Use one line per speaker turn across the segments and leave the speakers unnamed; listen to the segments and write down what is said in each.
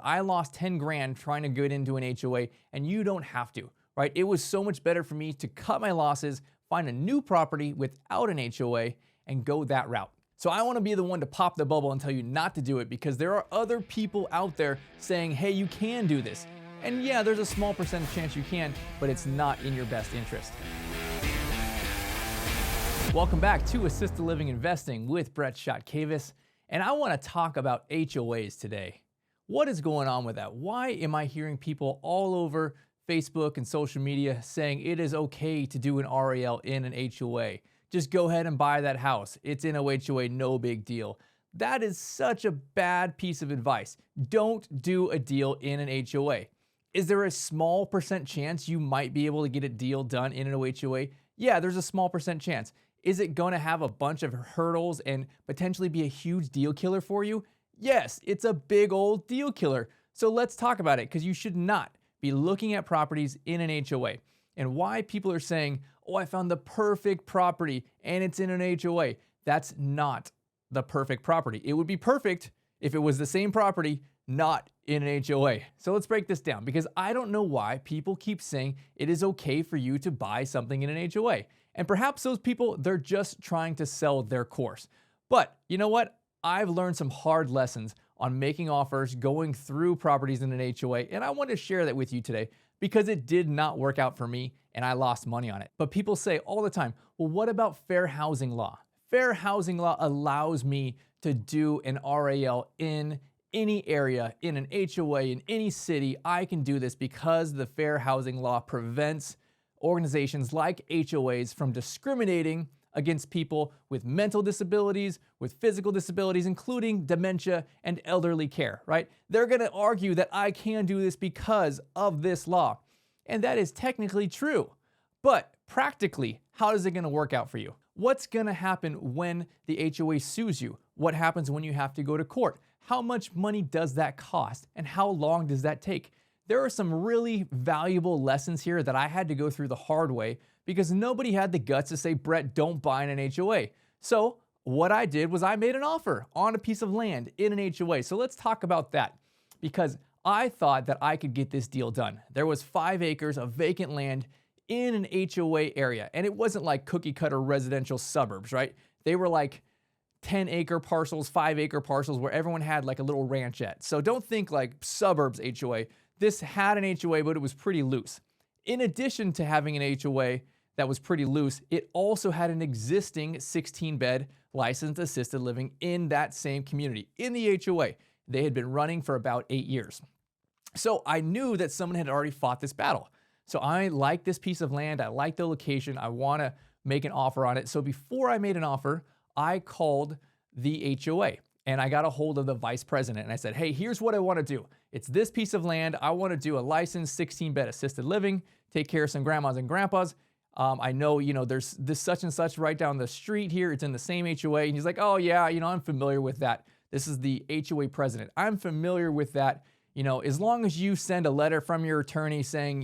I lost 10 grand trying to get into an HOA, and you don't have to, right? It was so much better for me to cut my losses, find a new property without an HOA, and go that route. So I want to be the one to pop the bubble and tell you not to do it, because there are other people out there saying, hey, you can do this. And yeah, there's a small percentage chance you can, but it's not in your best interest. Welcome back to Assisted Living Investing with Brett Chotkevys, and I want to talk about HOAs today. What is going on with that? Why am I hearing people all over Facebook and social media saying it is okay to do an RAL in an HOA? Just go ahead and buy that house. It's in a HOA, no big deal. That is such a bad piece of advice. Don't do a deal in an HOA. Is there a small percent chance you might be able to get a deal done in an HOA? Yeah, there's a small percent chance. Is it going to have a bunch of hurdles and potentially be a huge deal killer for you? Yes, it's a big old deal killer. So let's talk about it, because you should not be looking at properties in an HOA. And why people are saying, oh, I found the perfect property and it's in an HOA. That's not the perfect property. It would be perfect if it was the same property, not in an HOA. So let's break this down, because I don't know why people keep saying it is okay for you to buy something in an HOA. And perhaps those people, they're just trying to sell their course. But you know what? I've learned some hard lessons on making offers, going through properties in an HOA, and I want to share that with you today, because it did not work out for me and I lost money on it. But people say all the time, well, what about fair housing law? Fair housing law allows me to do an RAL in any area, in an HOA, in any city. I can do this because the fair housing law prevents organizations like HOAs from discriminating against people with mental disabilities, with physical disabilities, including dementia and elderly care, right? They're going to argue that I can do this because of this law. And that is technically true. But practically, how is it going to work out for you? What's going to happen when the HOA sues you? What happens when you have to go to court? How much money does that cost? And how long does that take? There are some really valuable lessons here that I had to go through the hard way, because nobody had the guts to say, Brett, don't buy in an HOA. So what I did was I made an offer on a piece of land in an HOA. So let's talk about that, because I thought that I could get this deal done. There was 5 acres of vacant land in an HOA area, and it wasn't like cookie cutter residential suburbs, right? They were like 10-acre parcels, 5-acre parcels where everyone had like a little ranchette. So don't think like suburbs HOA. This had an HOA, but it was pretty loose. In addition to having an HOA that was pretty loose, it also had an existing 16-bed licensed assisted living in that same community, in the HOA. They had been running for about 8 years. So I knew that someone had already fought this battle. So I like this piece of land. I like the location. I want to make an offer on it. So before I made an offer, I called the HOA and I got a hold of the vice president and I said, hey, here's what I want to do. It's this piece of land. I want to do a licensed 16-bed assisted living, take care of some grandmas and grandpas. I know, there's this such and such right down the street here. It's in the same HOA. And he's like, oh yeah, I'm familiar with that. This is the HOA president. I'm familiar with that. As long as you send a letter from your attorney saying,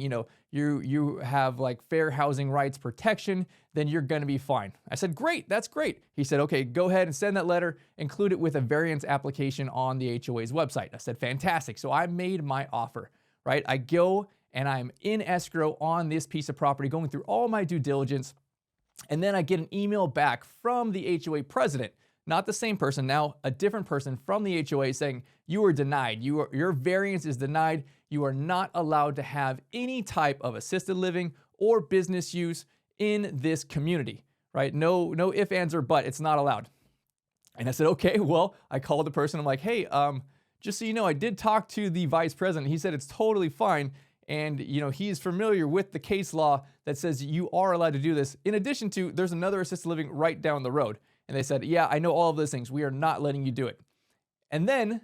you have like fair housing rights protection, then you're going to be fine. I said, great, that's great. He said, okay, go ahead and send that letter, include it with a variance application on the HOA's website. I said, fantastic. So I made my offer, right? I go and I'm in escrow on this piece of property, going through all my due diligence. And then I get an email back from the HOA president, not the same person, now a different person from the HOA saying, you are denied. Your variance is denied. You are not allowed to have any type of assisted living or business use in this community, right? No ifs, ands, or but, it's not allowed. And I said, okay, well, I called the person. I'm like, hey, just so you know, I did talk to the vice president. He said it's totally fine. And, he's familiar with the case law that says you are allowed to do this. In addition to, there's another assisted living right down the road. And they said, yeah, I know all of those things. We are not letting you do it. And then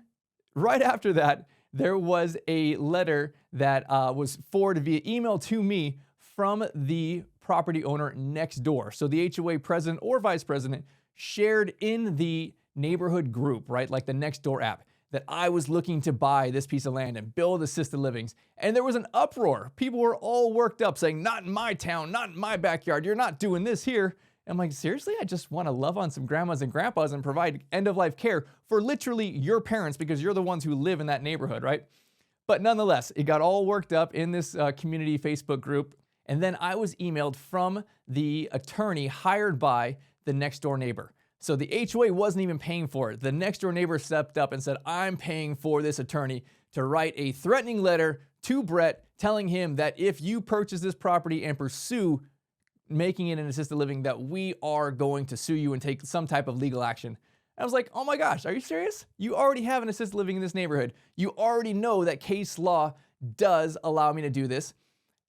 right after that, there was a letter that was forwarded via email to me from the property owner next door. So the HOA president or vice president shared in the neighborhood group, right? Like the Nextdoor app, that I was looking to buy this piece of land and build assisted livings. And there was an uproar. People were all worked up saying, not in my town, not in my backyard. You're not doing this here. I'm like, seriously? I just want to love on some grandmas and grandpas and provide end-of-life care for literally your parents because you're the ones who live in that neighborhood, right? But nonetheless, it got all worked up in this community Facebook group. And then I was emailed from the attorney hired by the next door neighbor. So the HOA wasn't even paying for it. The next door neighbor stepped up and said, I'm paying for this attorney to write a threatening letter to Brett telling him that if you purchase this property and pursue making it an assisted living, that we are going to sue you and take some type of legal action. I was like, oh my gosh, are you serious? You already have an assisted living in this neighborhood. You already know that case law does allow me to do this.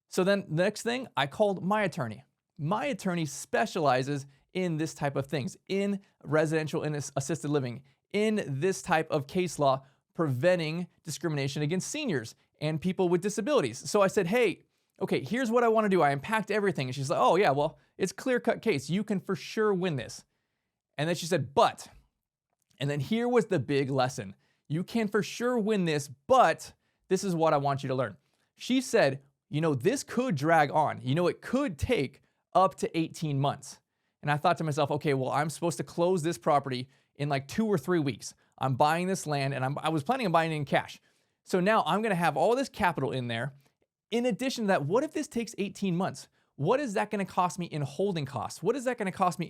So then the next thing, I called my attorney. My attorney specializes in this type of things, in residential and assisted living, in this type of case law, preventing discrimination against seniors and people with disabilities. So I said, hey, okay, here's what I want to do. I unpacked everything. And she's like, oh yeah, well, it's clear-cut case. You can for sure win this. And then she said, but, and then here was the big lesson. You can for sure win this, but this is what I want you to learn. She said, you know, this could drag on. You know, it could take up to 18 months. And I thought to myself, okay, well, I'm supposed to close this property in like 2 or 3 weeks. I'm buying this land and I was planning on buying it in cash. So now I'm going to have all this capital in there. In addition to that, what if this takes 18 months? What is that going to cost me in holding costs? What is that going to cost me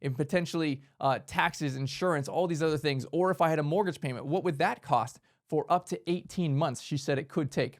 in potentially taxes, insurance, all these other things? Or if I had a mortgage payment, what would that cost for up to 18 months? She said it could take.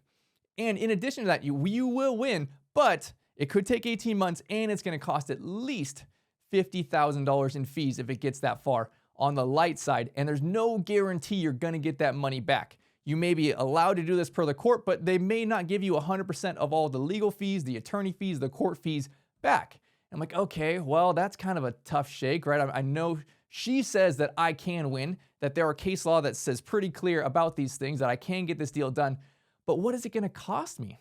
And in addition to that, you will win, but it could take 18 months and it's going to cost at least $50,000 in fees if it gets that far on the light side. And there's no guarantee you're going to get that money back. You may be allowed to do this per the court, but they may not give you 100% of all the legal fees, the attorney fees, the court fees back. I'm like, okay, well, that's kind of a tough shake, right? I know she says that I can win, that there are case law that says pretty clear about these things, that I can get this deal done, but what is it going to cost me?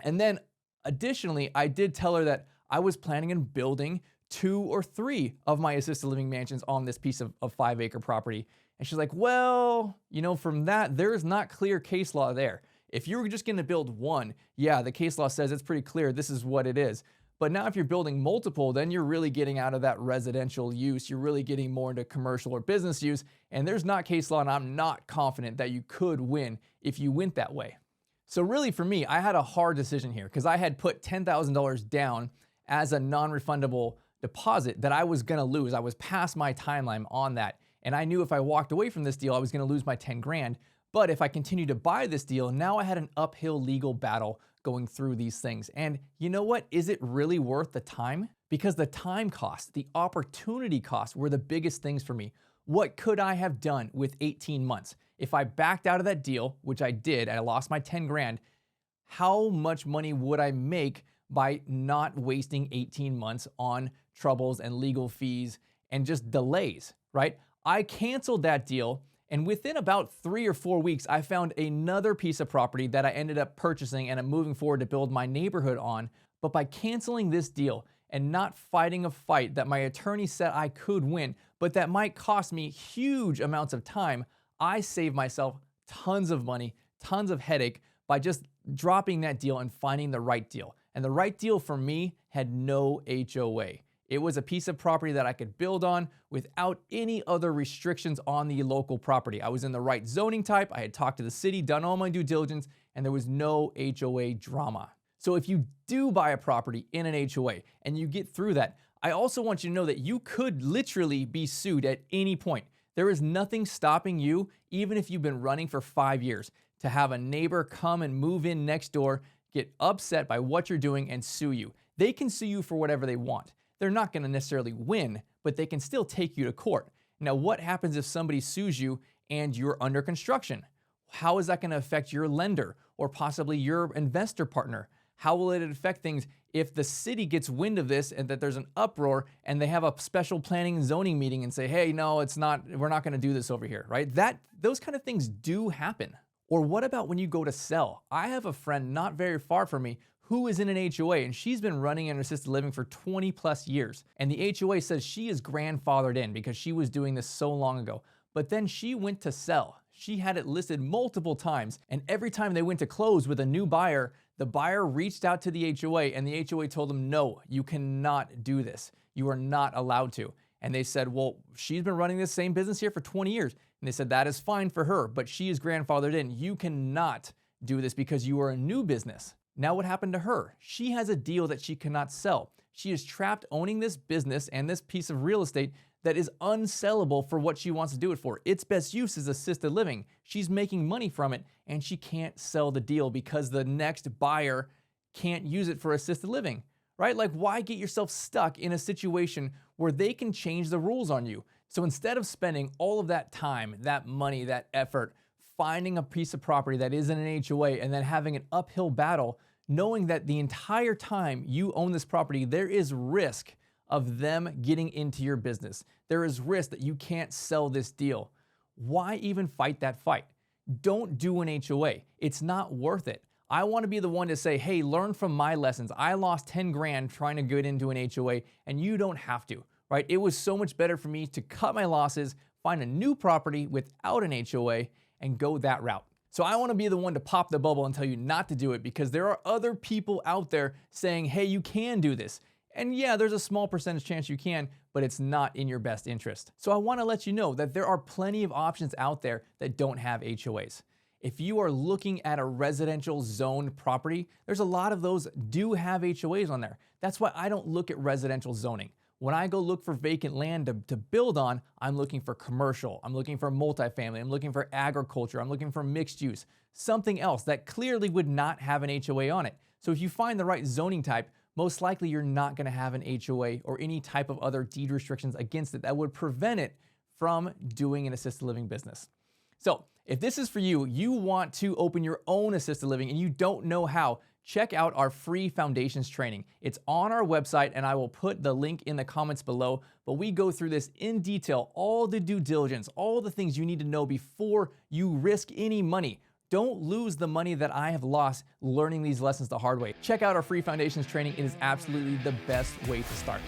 And then additionally, I did tell her that I was planning on building 2 or 3 of my assisted living mansions on this piece of 5-acre property. And she's like, well, you know, from that, there is not clear case law there. If you were just going to build one, yeah, the case law says it's pretty clear. This is what it is. But now if you're building multiple, then you're really getting out of that residential use. You're really getting more into commercial or business use. And there's not case law, and I'm not confident that you could win if you went that way. So really for me, I had a hard decision here because I had put $10,000 down as a non-refundable deposit that I was going to lose. I was past my timeline on that. And I knew if I walked away from this deal, I was going to lose my 10 grand. But if I continued to buy this deal, now I had an uphill legal battle going through these things. And you know what? Is it really worth the time? Because the time cost, the opportunity cost were the biggest things for me. What could I have done with 18 months? If I backed out of that deal, which I did, and I lost my 10 grand, how much money would I make by not wasting 18 months on troubles and legal fees and just delays, right? I canceled that deal, and within about 3 or 4 weeks, I found another piece of property that I ended up purchasing and I'm moving forward to build my neighborhood on. But by canceling this deal and not fighting a fight that my attorney said I could win, but that might cost me huge amounts of time, I saved myself tons of money, tons of headache by just dropping that deal and finding the right deal. And the right deal for me had no HOA. It was a piece of property that I could build on without any other restrictions on the local property. I was in the right zoning type, I had talked to the city, done all my due diligence, and there was no HOA drama. So if you do buy a property in an HOA and you get through that, I also want you to know that you could literally be sued at any point. There is nothing stopping you, even if you've been running for 5 years, to have a neighbor come and move in next door, get upset by what you're doing, and sue you. They can sue you for whatever they want. They're not going to necessarily win, but they can still take you to court. Now, what happens if somebody sues you and you're under construction? How is that going to affect your lender or possibly your investor partner? How will it affect things if the city gets wind of this and that there's an uproar and they have a special planning and zoning meeting and say, hey, no, we're not going to do this over here, right? Those kind of things do happen. Or what about when you go to sell? I have a friend not very far from me who is in an HOA, and she's been running an assisted living for 20 plus years. And the HOA says she is grandfathered in because she was doing this so long ago. But then she went to sell. She had it listed multiple times, and every time they went to close with a new buyer, the buyer reached out to the HOA, and the HOA told them, no, you cannot do this. You are not allowed to. And they said, well, she's been running this same business here for 20 years. And they said, that is fine for her, but she is grandfathered in. You cannot do this because you are a new business. Now what happened to her? She has a deal that she cannot sell. She is trapped owning this business and this piece of real estate that is unsellable for what she wants to do it for. Its best use is assisted living. She's making money from it, and she can't sell the deal because the next buyer can't use it for assisted living, right? Like, why get yourself stuck in a situation where they can change the rules on you? So instead of spending all of that time, that money, that effort, finding a piece of property that isn't an HOA and then having an uphill battle, knowing that the entire time you own this property, there is risk of them getting into your business. There is risk that you can't sell this deal. Why even fight that fight? Don't do an HOA. It's not worth it. I want to be the one to say, hey, learn from my lessons. I lost 10 grand trying to get into an HOA, and you don't have to, right? It was so much better for me to cut my losses, find a new property without an HOA, and go that route. So I want to be the one to pop the bubble and tell you not to do it, because there are other people out there saying, hey, you can do this. And yeah, there's a small percentage chance you can, but it's not in your best interest. So I want to let you know that there are plenty of options out there that don't have HOAs. If you are looking at a residential zoned property, there's a lot of those do have HOAs on there. That's why I don't look at residential zoning. When I go look for vacant land to build on, I'm looking for commercial, I'm looking for multifamily, I'm looking for agriculture, I'm looking for mixed use, something else that clearly would not have an HOA on it. So if you find the right zoning type, most likely you're not going to have an HOA or any type of other deed restrictions against it that would prevent it from doing an assisted living business. So if this is for you, you want to open your own assisted living and you don't know how, check out our free foundations training. It's on our website, and I will put the link in the comments below, but we go through this in detail, all the due diligence, all the things you need to know before you risk any money. Don't lose the money that I have lost learning these lessons the hard way. Check out our free foundations training. It is absolutely the best way to start.